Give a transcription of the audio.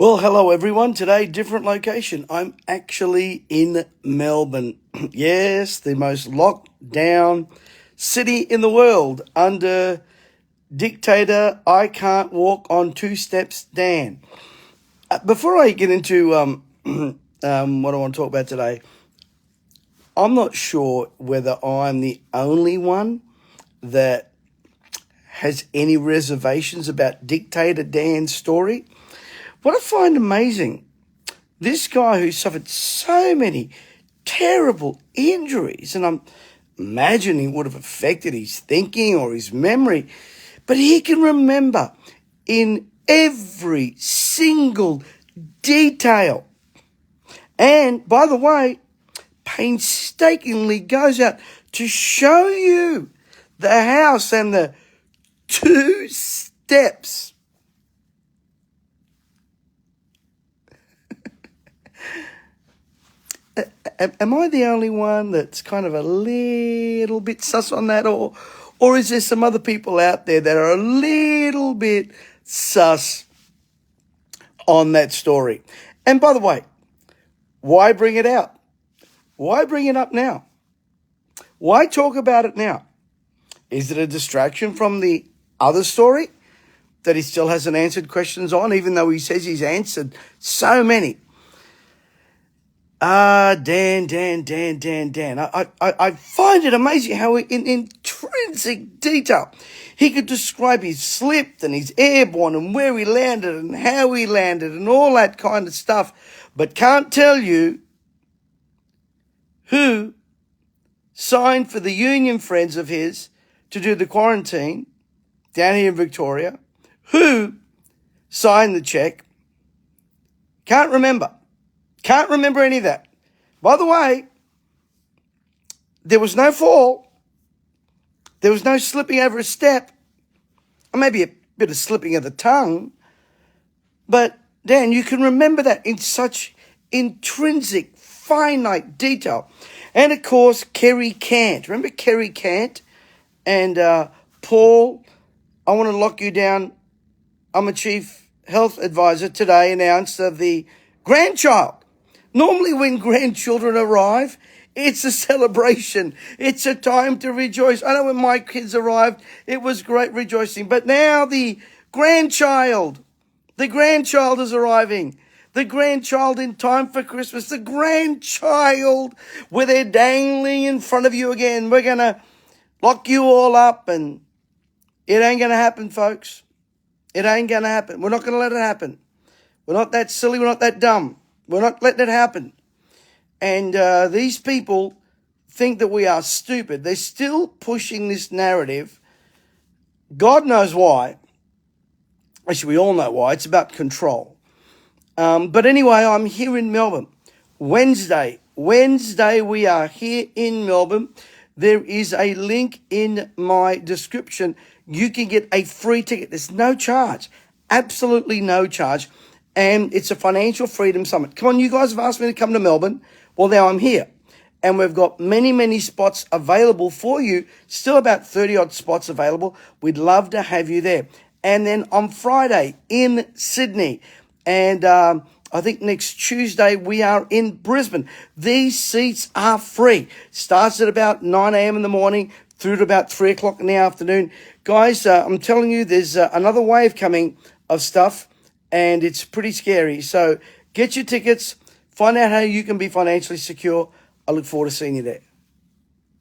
Well, hello everyone. Today, different location. I'm actually in Melbourne. Yes, the most locked down city in the world under dictator. I can't walk on two steps, Dan. Before I get into what I want to talk about today, I'm not sure whether I'm the only one that has any reservations about dictator Dan's story. What I find amazing, this guy who suffered so many terrible injuries, and I'm imagining would have affected his thinking or his memory, but he can remember in every single detail. And by the way, painstakingly goes out to show you the house and the two steps. Am I the only one that's kind of a little bit sus on that, or is there some other people out there that are a little bit sus on that story? And by the way, why bring it out? Why bring it up now? Why talk about it now? Is it a distraction from the other story that he still hasn't answered questions on, even though he says he's answered so many? Dan. I find it amazing how in intrinsic detail he could describe his slip and his airborne and where he landed and how he landed and all that kind of stuff, but can't tell you who signed for the union friends of his to do the quarantine down here in Victoria, who signed the check. Can't remember any of that. By the way, there was no fall. There was no slipping over a step. Or maybe a bit of slipping of the tongue. But, Dan, you can remember that in such intrinsic, finite detail. And, of course, Kerry Cant. Remember Kerry Cant? And Paul, I want to lock you down. I'm a chief health advisor today, announced of the grandchild. Normally when grandchildren arrive, it's a celebration. It's a time to rejoice. I know when my kids arrived, it was great rejoicing. But now the grandchild is arriving. The grandchild in time for Christmas. The grandchild where they're dangling in front of you again. We're going to lock you all up, and it ain't going to happen, folks. It ain't going to happen. We're not going to let it happen. We're not that silly. We're not that dumb. We're not letting it happen. And these people think that we are stupid. They're still pushing this narrative. God knows why. Actually, we all know why. It's about control. But anyway, I'm here in Melbourne. Wednesday, we are here in Melbourne. There is a link in my description. You can get a free ticket. There's no charge. Absolutely no charge. And it's a financial freedom summit. Come on, you guys have asked me to come to Melbourne. Well, now I'm here. And we've got many spots available for you. Still about 30-odd spots available. We'd love to have you there. And then on Friday in Sydney. And I think next Tuesday we are in Brisbane. These seats are free. Starts at about 9 a.m. in the morning through to about 3 o'clock in the afternoon. Guys, I'm telling you, there's another wave coming of stuff. And it's pretty scary. So get your tickets. Find out how you can be financially secure. I look forward to seeing you there.